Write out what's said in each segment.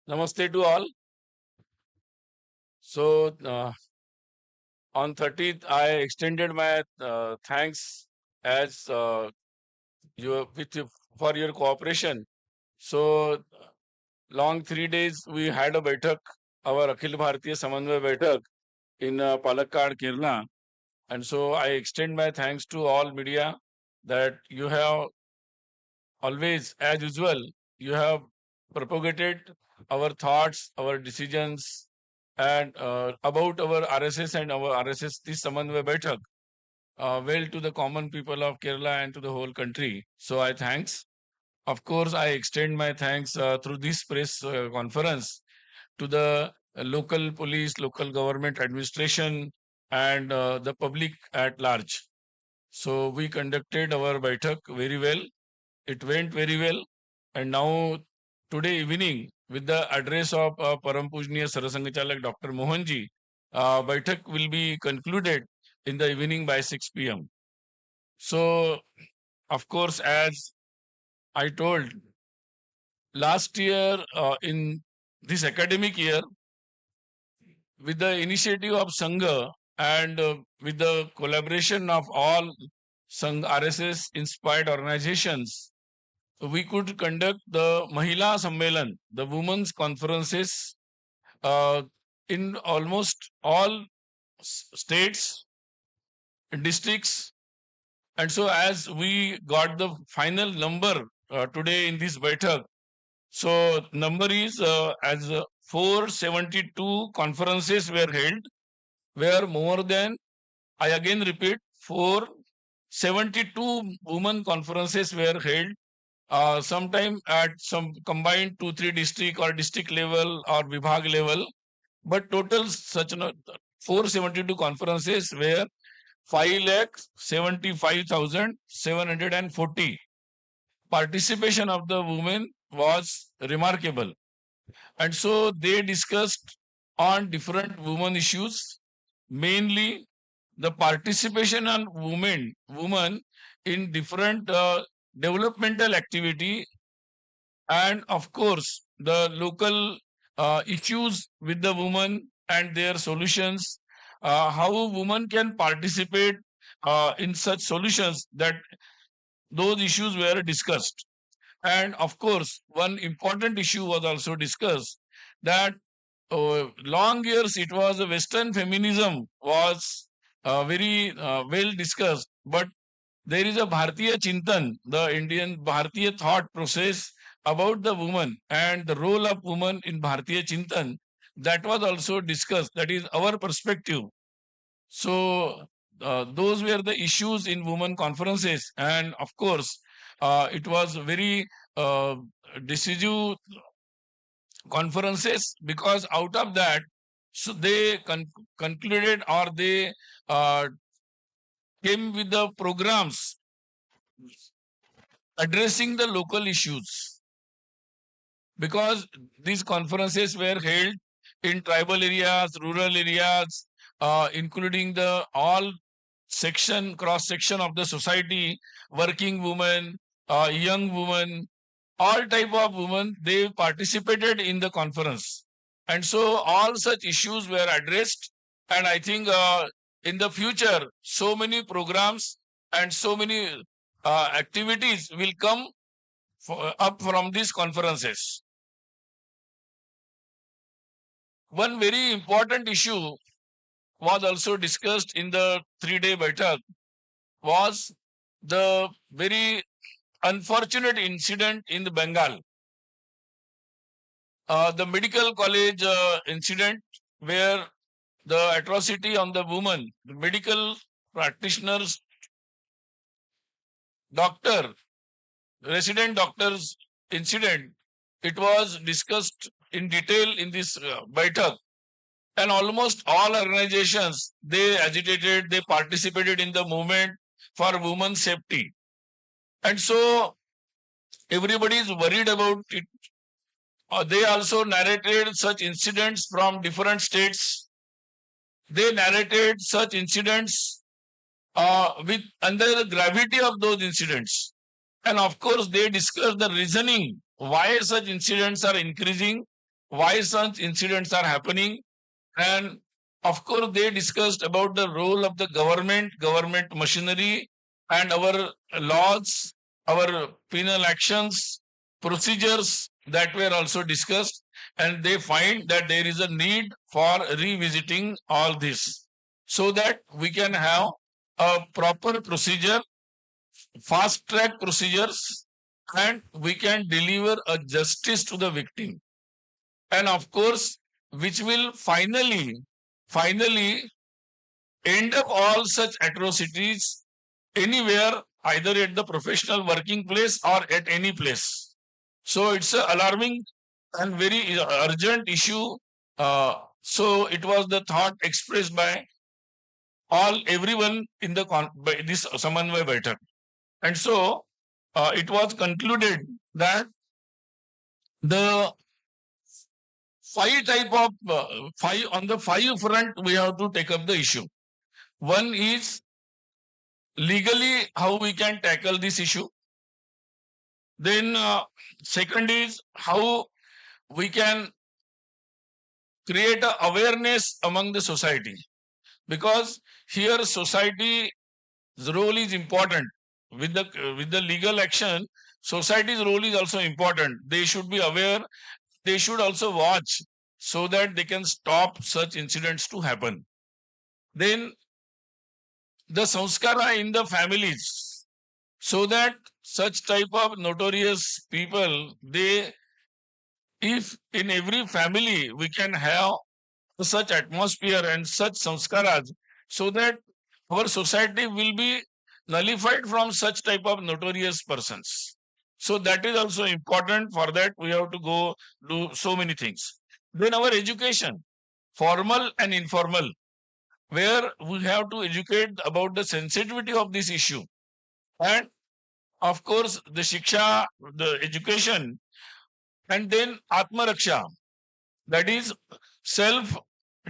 Namaste to all. So on 30th, I extended my thanks as for your cooperation. So long 3 days we had a baitak, our Akhil Bharatiya Samanvay baitak in Palakkad, Kerala, and so I extend my thanks to all media that you have always, as usual, you have propagated our thoughts, our decisions, and about our RSS and our RSS this Samanvay Baitak well to the common people of Kerala and to the whole country. So I thanks. Of course, I extend my thanks through this press conference to the local police, local government administration, and the public at large. So we conducted our Baitak very well. It went very well. And now, today evening, with the address of Param Pujniya Sarasangachalak Dr. Mohanji, Baitak will be concluded in the evening by 6 p.m. So, of course, as I told, last year, in this academic year, with the initiative of Sangha and with the collaboration of all Sangh RSS inspired organizations, we could conduct the Mahila Sammelan, the women's conferences uh, in almost all states, districts. And so as we got the final number today in this Baitak, so number is as 472 conferences were held, where more than, I again repeat, 472 women conferences were held sometime at some combined 2-3 district or district level or Vibhag level, but total such 472 conferences were 5,75,740. Participation of the women was remarkable, and so they discussed on different women issues, mainly the participation on women in different developmental activity, and of course the local issues with the women and their solutions, how women can participate in such solutions, that those issues were discussed. And of course one important issue was also discussed, that long years it was a Western feminism was very well discussed, but there is a Bharatiya Chintan, the Indian Bharatiya thought process about the woman and the role of woman in Bharatiya Chintan, that was also discussed. That is our perspective. So those were the issues in women conferences, and of course it was very decisive conferences, because out of that, so they concluded, or they uh, came with the programs addressing the local issues, because these conferences were held in tribal areas, rural areas, including the all cross section of the society, working women, young women, all type of women, they participated in the conference. And so all such issues were addressed. And I think in the future, so many programs and so many activities will come up from these conferences. One very important issue was also discussed in the 3-day Baitak, was the very unfortunate incident in the Bengal. The medical college incident, where the atrocity on the woman, the medical practitioners, doctor, resident doctors incident, it was discussed in detail in this Baitak. And almost all organizations, they agitated, they participated in the movement for women's safety. And so everybody is worried about it. They also narrated such incidents from different states. They narrated such incidents with under the gravity of those incidents. And of course, they discussed the reasoning why such incidents are increasing, why such incidents are happening. And of course, they discussed about the role of the government machinery, and our laws, our penal actions, procedures that were also discussed. And they find that there is a need for revisiting all this so that we can have a proper procedure, fast track procedures, and we can deliver a justice to the victim. And of course, which will finally end up all such atrocities anywhere, either at the professional working place or at any place. So it's a alarming and very urgent issue. So it was the thought expressed by everyone in the by this Samanvay Baitak. And so it was concluded that the five on the five front we have to take up the issue. One is legally how we can tackle this issue. Then second is how we can create a awareness among the society, because here society's role is important. With the legal action, society's role is also important. They should be aware. They should also watch so that they can stop such incidents to happen. Then the sanskara in the families, so that such type of notorious people, if in every family we can have such atmosphere and such sanskaras, so that our society will be nullified from such type of notorious persons. So that is also important. For that we have to go do so many things. Then our education, formal and informal, where we have to educate about the sensitivity of this issue. And of course, the shiksha, the education, and then Atma Raksha, that is self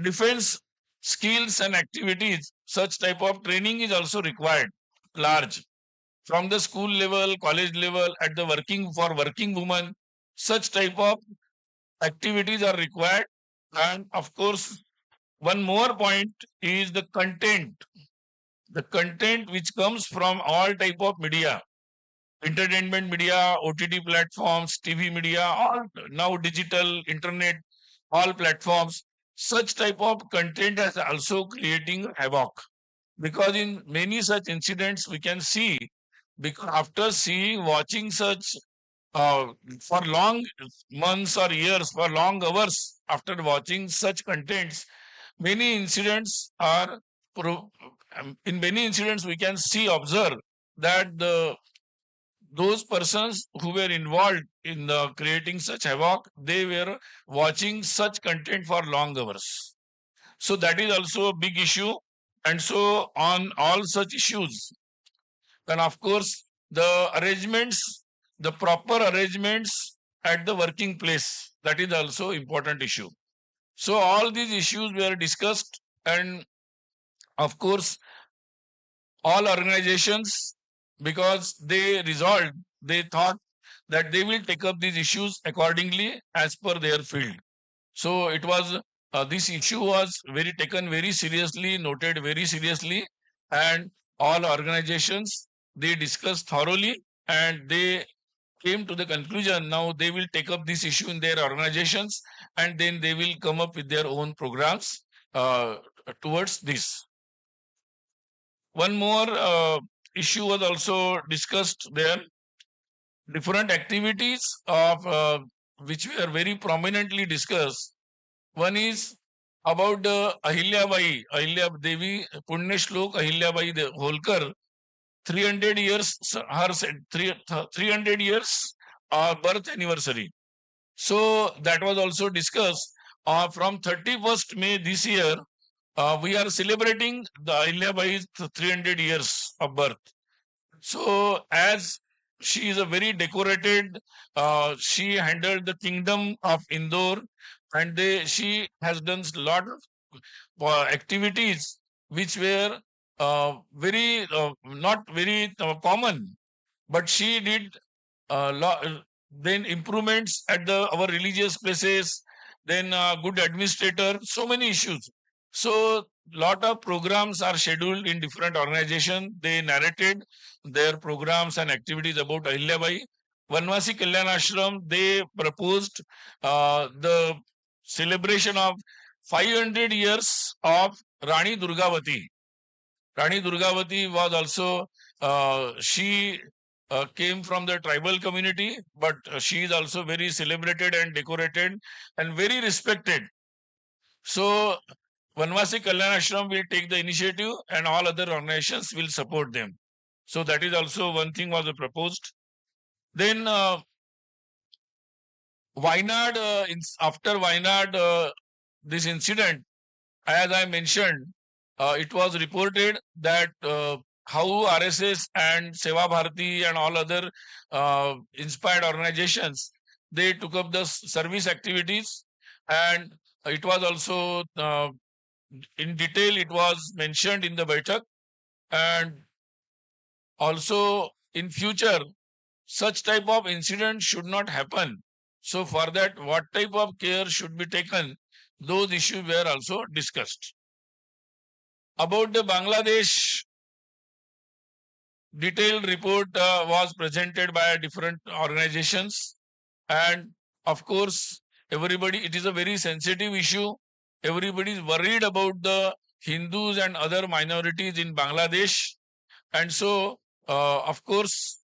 defense skills and activities. Such type of training is also required, large, from the school level, college level, at the working women. Such type of activities are required. And of course, one more point is the content which comes from all type of media, entertainment media, OTT platforms, TV media, all now digital, internet, all platforms. Such type of content is also creating havoc, because in many such incidents we can see, because after watching such uh, for long months or years, for long hours, after watching such contents, many incidents are in many incidents we can observe that those persons who were involved in creating such havoc, they were watching such content for long hours. So that is also a big issue. And so on all such issues, then of course the proper arrangements at the working place, that is also important issue. So all these issues were discussed, and of course all organizations, because they thought that they will take up these issues accordingly as per their field. So it was this issue was taken very seriously, noted very seriously, and all organizations, they discussed thoroughly, and they came to the conclusion now they will take up this issue in their organizations, and then they will come up with their own programs towards this. One more issue was also discussed there. Different activities of which were very prominently discussed. One is about Ahilya Devi, Punya Shlok Ahilyabai Holkar, 300 years, her 300 years birth anniversary. So that was also discussed. From 31st May this year, we are celebrating the Ahilyabai's 300 years of birth. So as she is a very decorated, she handled the kingdom of Indore, and she has done a lot of activities which were very not very common, but she did then improvements at our religious places, then good administrator, so many issues. So lot of programs are scheduled in different organizations. They narrated their programs and activities about Ahilyabai. Vanvasi Kalyan Ashram, they proposed the celebration of 500 years of Rani Durgavati. Rani Durgavati was also, she came from the tribal community, but she is also very celebrated and decorated and very respected. So, Vanvasi Kalyan Ashram will take the initiative and all other organizations will support them. So, that is also one thing was proposed. Then, Wayanad, after Wayanad, this incident, as I mentioned, it was reported that how RSS and Seva Bharati and all other inspired organizations, they took up the service activities, and it was also in detail it was mentioned in the Baitak, and also in future such type of incident should not happen. So for that, what type of care should be taken, those issues were also discussed. About the Bangladesh, detailed report was presented by different organizations, and of course everybody, it is a very sensitive issue. Everybody is worried about the Hindus and other minorities in Bangladesh, and so of course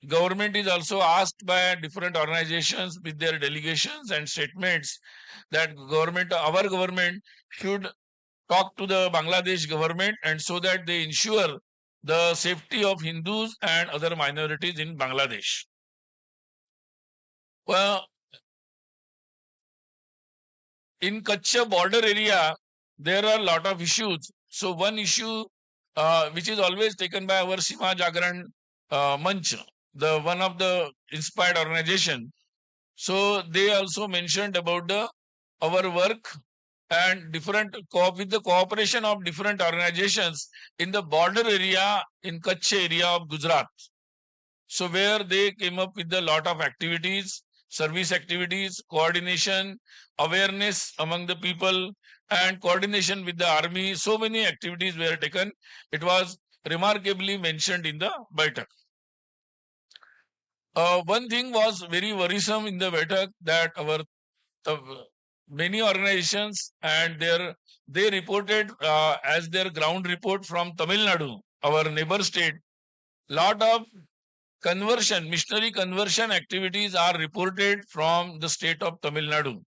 government is also asked by different organizations with their delegations and statements that our government should talk to the Bangladesh government, and so that they ensure the safety of Hindus and other minorities in Bangladesh. Well, in Kutch border area, there are a lot of issues. So one issue which is always taken by our Sima Jagran Manch, the one of the inspired organization. So they also mentioned about our work and with the cooperation of different organizations in the border area in Kutch area of Gujarat. So where they came up with a lot of activities, service activities, coordination, awareness among the people, and coordination with the army. So many activities were taken. It was remarkably mentioned in the Baitak. One thing was very worrisome in the Baitak, that many organizations and they reported as their ground report from Tamil Nadu, our neighbor state, lot of missionary conversion activities are reported from the state of Tamil Nadu.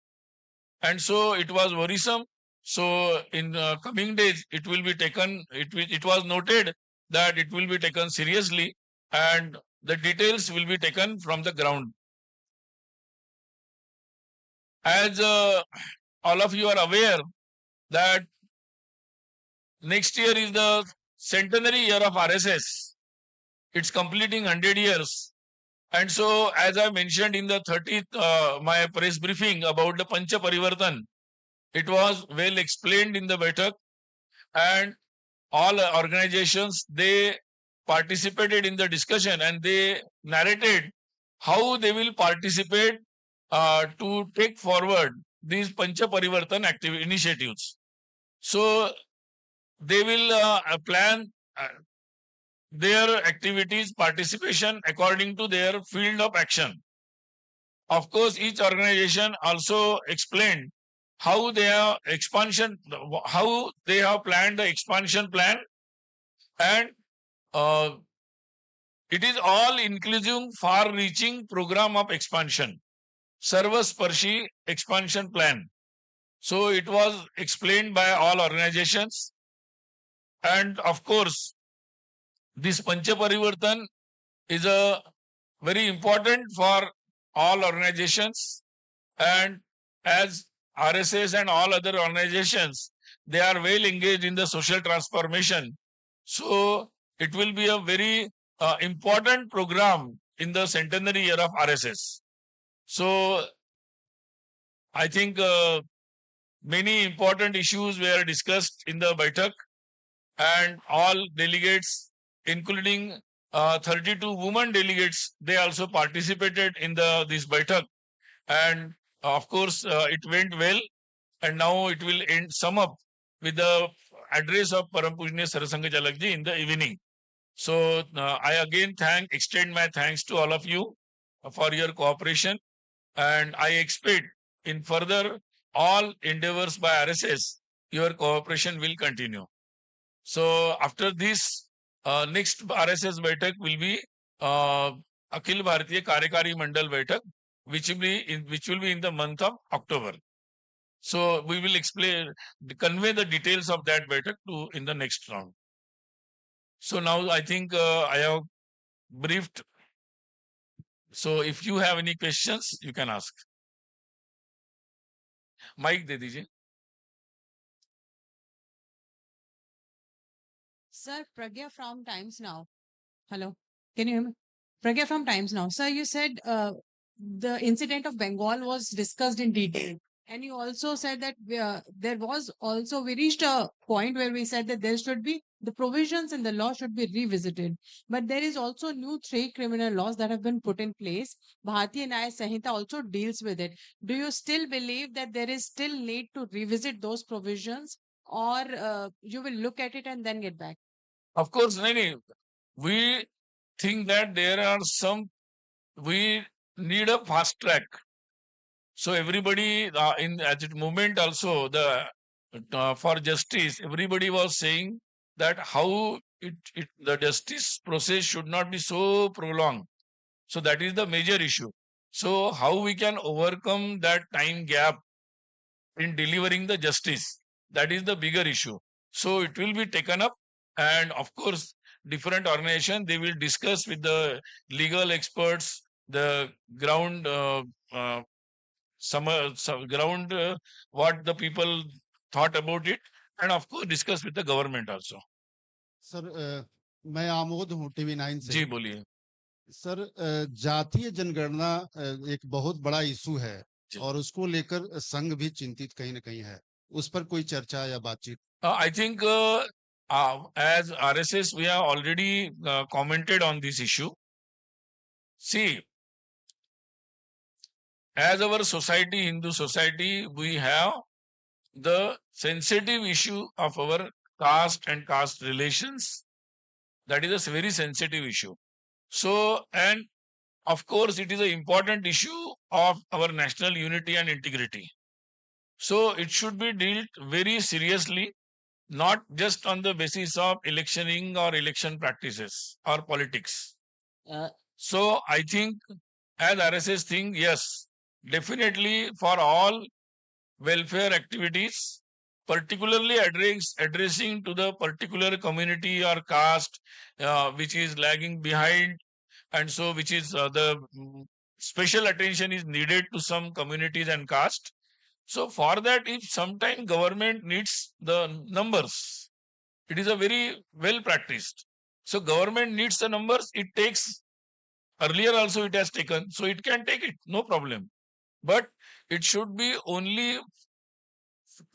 And so it was worrisome. So in coming days, it will be taken, it was noted that it will be taken seriously, and the details will be taken from the ground. As all of you are aware that next year is the centenary year of RSS. It's completing 100 years. And so, as I mentioned in the 30th, my press briefing about the Pancha Parivartan, it was well explained in the Baitak, and all organizations, they participated in the discussion, and they narrated how they will participate to take forward these Pancha Parivartan initiatives. So they will plan their activities participation according to their field of action. Of course, each organization also explained how they have how they have planned the expansion plan, and it is all inclusive, far-reaching program of expansion, Sarvasparshi expansion plan. So it was explained by all organizations, and of course, this Pancha Parivartan is a very important for all organizations, and as RSS and all other organizations, they are well engaged in the social transformation. So it will be a very important program in the centenary year of RSS. So I think many important issues were discussed in the Baitak, and all delegates, including 32 women delegates, they also participated in this Baitak. And Of course, it went well, and now it will end sum up with the address of Param Pujnya Sarasanga Jalakji in the evening. So I again extend my thanks to all of you for your cooperation, and I expect in further all endeavors by RSS, your cooperation will continue. So after this, next RSS Baitak will be Akhil Bharatiya Karyakari Mandal Baitak, which will be in the month of October. So we will convey the details of that Baitak to in the next round. So now I think I have briefed. So if you have any questions, you can ask. Mic दे दीजिए. Sir, Pragya from Times Now. Hello, can you hear me? Pragya from Times Now. Sir, you said the incident of Bengal was discussed in detail. And you also said that there was also, we reached a point where we said that there should be, the provisions in the law should be revisited. But there is also new three criminal laws that have been put in place. Bharatiya Nyaya Sanhita also deals with it. Do you still believe that there is still need to revisit those provisions, or you will look at it and then get back? Of course, Nani, we think that we need a fast track. So everybody in at the moment also for justice, everybody was saying that how the justice process should not be so prolonged. So that is the major issue. So how we can overcome that time gap in delivering the justice, that is the bigger issue. So it will be taken up, and of course different organization, they will discuss with the legal experts, the ground some ground what the people thought about it, and of course discuss with the government also. Sir मैं आमोद हूँ TV9 से. जी बोलिए. Sir जातीय जनगणना एक बहुत बड़ा issue है और उसको लेकर संघ भी चिंतित कहीं ना कहीं है. उस पर कोई चर्चा या बातचीत? I think as RSS we have already commented on this issue. See, as our society, Hindu society, we have the sensitive issue of our caste and caste relations. That is a very sensitive issue. So, and of course, it is an important issue of our national unity and integrity. So, it should be dealt very seriously, not just on the basis of electioning or election practices or politics. So, I think as RSS think, yes, definitely for all welfare activities, particularly addressing to the particular community or caste which is lagging behind, and so which is special attention is needed to some communities and caste. So for that, if sometime government needs the numbers, it is a very well practiced. So government needs the numbers, it takes, earlier also it has taken, so it can take it, no problem. But it should be only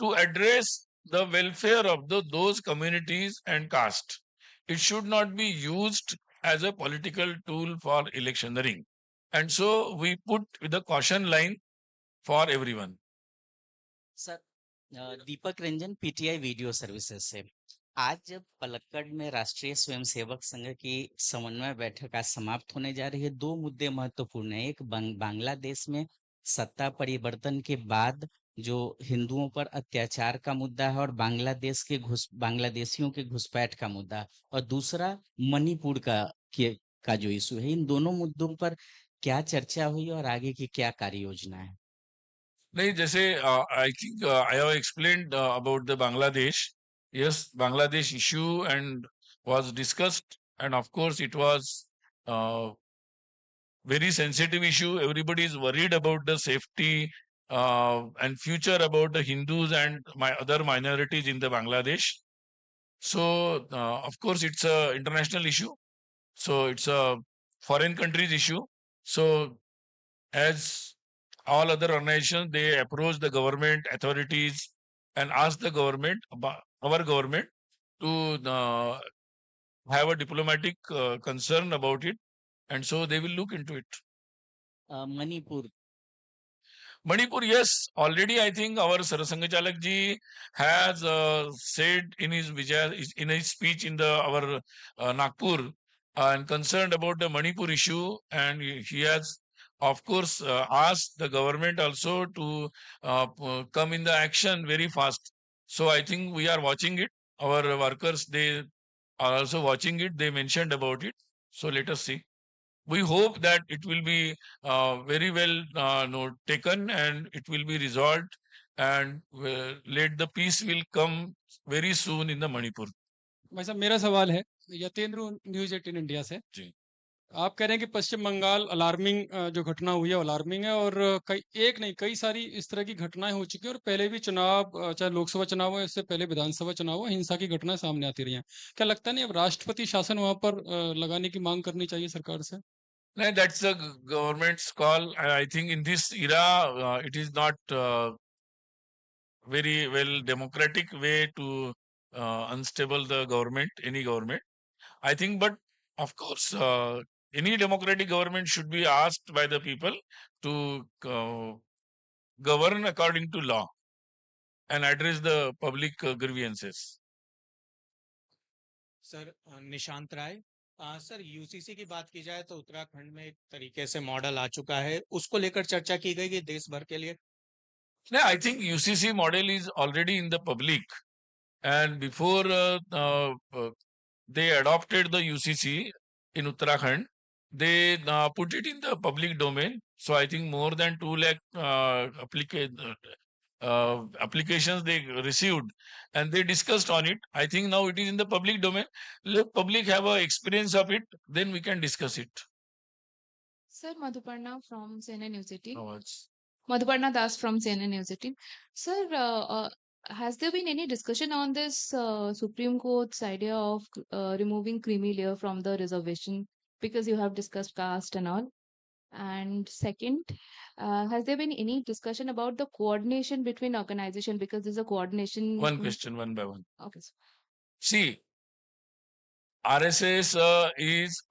to address the welfare of those communities and caste. It should not be used as a political tool for electioneering. And so we put the caution line for everyone. Sir Deepak Ranjan PTI video services से. आज जब पलक्कड़ में राष्ट्रीय स्वयंसेवक संघ की समन्वय बैठक आज समाप्त होने जा रही है, दो मुद्दे महत्वपूर्ण हैं. एक बांग्लादेश में सत्ता परिवर्तन के बाद जो हिंदुओं पर अत्याचार का मुद्दा है और बांग्लादेशियों के घुसपैठ का मुद्दा, और दूसरा मणिपुर का जो इशू है. इन दोनों मुद्दों पर क्या चर्चा हुई और आगे की क्या कार्य योजना है? नहीं, जैसे I think I have explained about the Bangladesh. Yes, Bangladesh issue and was discussed, and of course it was very sensitive issue. Everybody is worried about the safety and future about the Hindus and other minorities in the Bangladesh. So of course it's a international issue. So it's a foreign countries issue. So as all other organizations, they approach the government authorities and ask the government, our government, to have a diplomatic concern about it, and so they will look into it. Manipur Manipur, yes, already I think our Sarasangachalak ji has said in his in his speech in the our Nagpur and concerned about the Manipur issue, and he has of course asked the government also to come in the action very fast. So I think we are watching it. Our workers, they are also watching it. They mentioned about it. So let us see. We hope that it will be very well taken and it will be resolved, and let the peace will come very soon in the Manipur. भाई साहब मेरा सवाल है Yatendra news 18 India से जी। आप कह रहे हैं कि पश्चिम बंगाल अलार्मिंग जो घटना हुई है अलार्मिंग है और कई एक नहीं कई सारी इस तरह की घटनाएं हो चुकी हैं और पहले भी चुनाव चाहे लोकसभा चुनाव हो इससे पहले विधानसभा चुनाव हो हिंसा की घटनाएं सामने आती रही हैं क्या लगता नहीं अब राष्ट्रपति शासन वहां पर लगाने की मांग करनी चाहिए सरकार से No, that's the government's call. I think in this era, it is not very well democratic way to unstable the government, any government. I think, but of course, any democratic government should be asked by the people to govern according to law and address the public grievances. Sir Nishant Rai sir UCC की बात की जाए तो उत्तराखंड में एक तरीके से model आ चुका है उसको लेकर चर्चा की गई कि देश भर के लिए No, I think UCC model is already in the public, and before they adopted the UCC in Uttarakhand, they put it in the public domain. So I think more than 2 lakh applications they received, and they discussed on it. I think now it is in the public domain. Let public have a experience of it, then we can discuss it. Sir, Madhuparna from CNN News 18. How much? Madhuparna Das from CNN News 18. Sir, has there been any discussion on this Supreme Court's idea of removing creamy layer from the reservation? Because you have discussed caste and all. And second, has there been any discussion about the coordination between organization? Because there's a coordination. One question, one by one. Okay. Sir. See, RSS is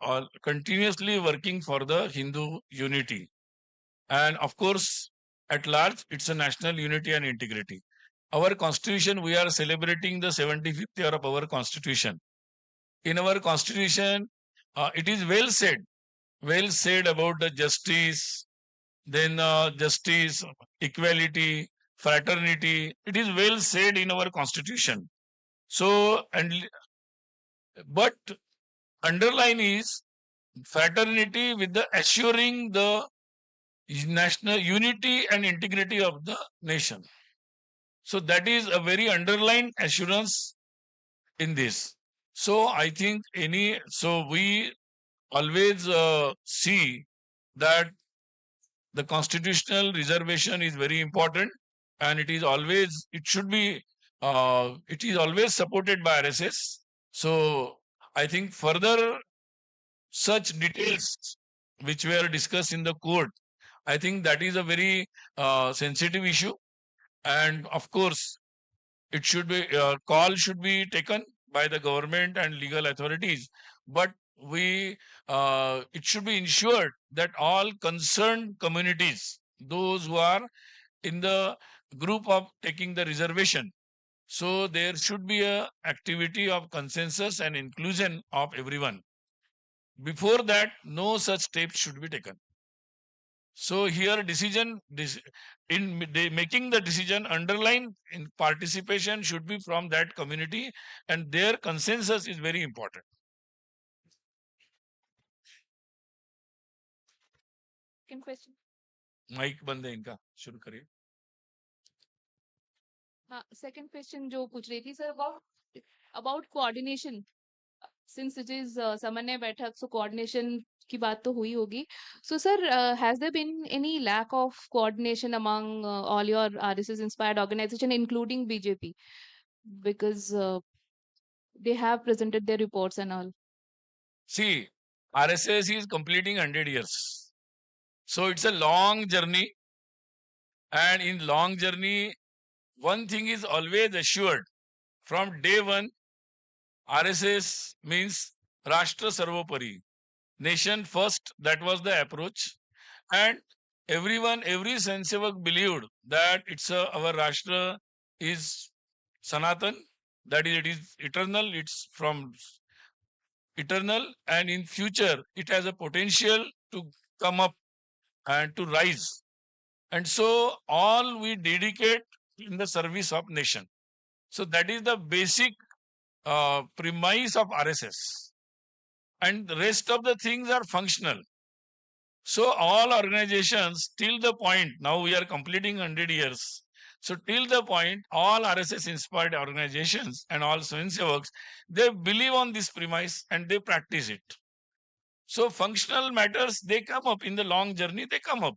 continuously working for the Hindu unity. And of course, at large, it's a national unity and integrity. Our constitution, we are celebrating the 75th year of our constitution. In our constitution, it is well said about the justice, then justice, equality, fraternity. It is well said in our constitution. So, but underline is fraternity with the assuring the national unity and integrity of the nation. So that is a very underlined assurance in this. So I think we always see that the constitutional reservation is very important, and it is always supported by RSS. So I think further such details which were discussed in the court, I think that is a very sensitive issue, and of course it should be call should be taken by the government and legal authorities, but it should be ensured that all concerned communities, those who are in the group of taking the reservation, so there should be a activity of consensus and inclusion of everyone. Before that, no such steps should be taken. So here in making the decision, underline in participation should be from that community, and their consensus is very important. Second question. Mike बंद है इनका, शुरू करिए. हाँ, second question जो पूछ रही थी sir about coordination. Since it is सामान्य बैठक, so coordination की बात तो हुई होगी. So sir, has there been any lack of coordination among all your RSS inspired organization, including BJP? Because they have presented their reports and all. See, RSS is completing 100 years. So it's a long journey. And in long journey, one thing is always assured. From day one, RSS means Rashtra Sarvopari. Nation first, that was the approach. And every Swayamsevak believed that our Rashtra is Sanatan, that is, it is eternal, it's from eternal, and in future it has a potential to come up and to rise. And so all we dedicate in the service of nation. So that is the basic premise of RSS. And the rest of the things are functional. So all organizations till the point, now we are completing 100 years. So till the point, all RSS inspired organizations and all Swayamsevaks, they believe on this premise and they practice it. So functional matters, they come up in the long journey, they come up.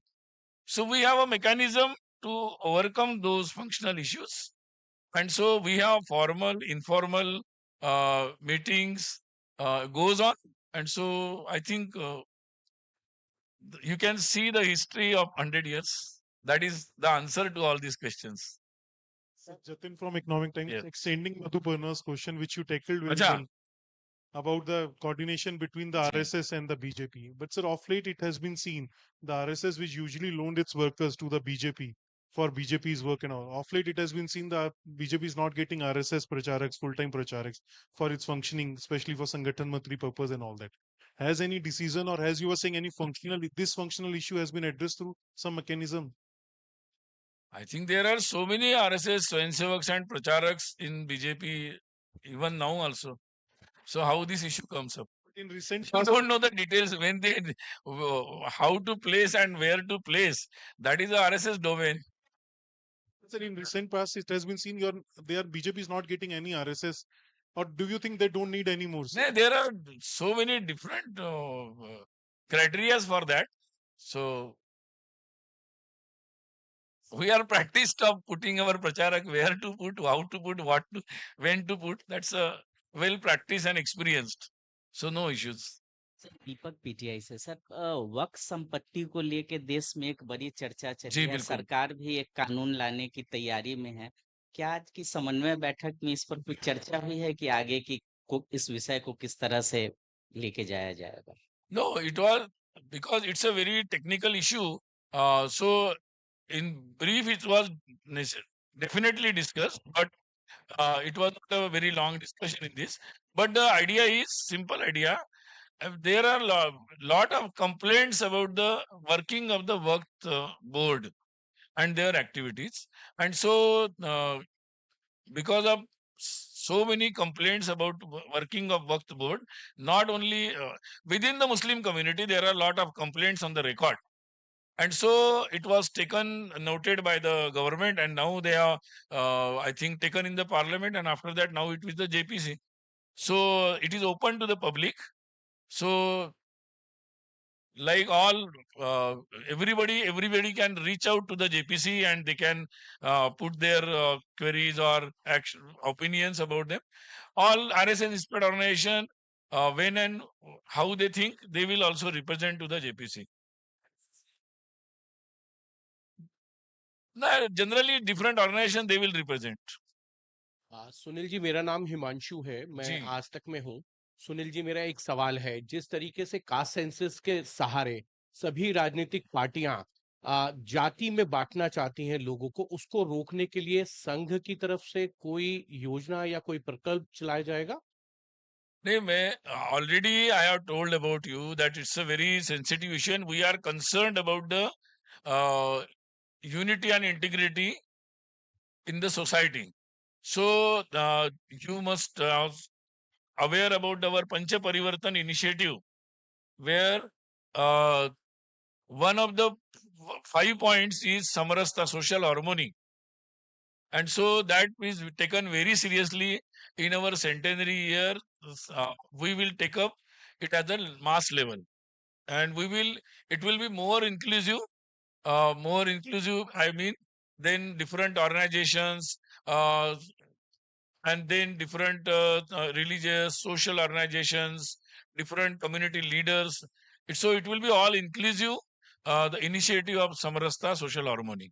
So we have a mechanism to overcome those functional issues. And so we have formal, informal meetings goes on. And so I think you can see the history of 100 years. That is the answer to all these questions. Jatin from Economic Times, Yes. extending Madhuparna's question, which you tackled very Acha. well, about the coordination between the Ji. RSS and the BJP. But sir, of late it has been seen the RSS, which usually loaned its workers to the BJP for BJP's work and all. Of late it has been seen the BJP is not getting RSS pracharaks, full-time pracharaks for its functioning, especially for Sangathan Mantri purpose and all that. Has any decision, or as you were saying, any functional issue has been addressed through some mechanism? I think there are so many RSS Swayamsevaks and Pracharaks in BJP even now also. So how this issue comes up? In recent You don't know the details when they how to place and where to place. That is the RSS domain. Sir, in recent past, it has been seen their BJP is not getting any RSS, or do you think they don't need any more? Sir? There are so many different criteria for that. So we are practiced of putting our pracharak where to put, how to put, what to, when to put. That's a well practiced and experienced. So no issues. Sir, Deepak PTI से sir, वक्फ संपत्ति को लेके देश में एक बड़ी चर्चा चली जी, है। बिल्कुल। सरकार भी एक कानून लाने की तैयारी में है। क्या आज की समन्वय बैठक में इस पर कोई चर्चा हुई है कि आगे की इस विषय को किस तरह से लेके जाया जाएगा? No, it was because it's a very technical issue. So in brief, it was definitely discussed, but it was not a very long discussion in this. But the idea is simple idea. There are lot of complaints about the working of the Waqf board and their activities, and so because of so many complaints about working of Waqf board, not only within the Muslim community, there are a lot of complaints on the record. And so it was noted by the government, and now they are, I think, taken in the parliament, and after that, now it is the JPC. So it is open to the public. So, like all, everybody can reach out to the JPC and they can put their queries or opinions about them. All RSS inspired organization, when and how they think, they will also represent to the JPC. Generally, different organization they will represent. Sunil ji, मेरा नाम हिमांशु है, मैं जी। आज तक में हूँ। सुनील जी, मेरा एक सवाल है, जिस तरीके से कास्ट सेंसस के सहारे सभी राजनीतिक पार्टियां जाति में बांटना चाहती हैं लोगों को, उसको रोकने के लिए संघ की तरफ से कोई योजना या कोई प्रकल्प चलाया जाएगा? नहीं, मैं already I have told about you that it's a very sensitive issue and we are concerned about the unity and integrity in the society. So you must aware about our Pancha Parivartan initiative, where one of the 5 points is Samarasta, social harmony. And so that is taken very seriously in our centenary year. We will take up it at the mass level, and it will be more inclusive. I mean, then different organizations, and then different religious, social organizations, different community leaders. So it will be all inclusive, the initiative of Samarasta, social harmony.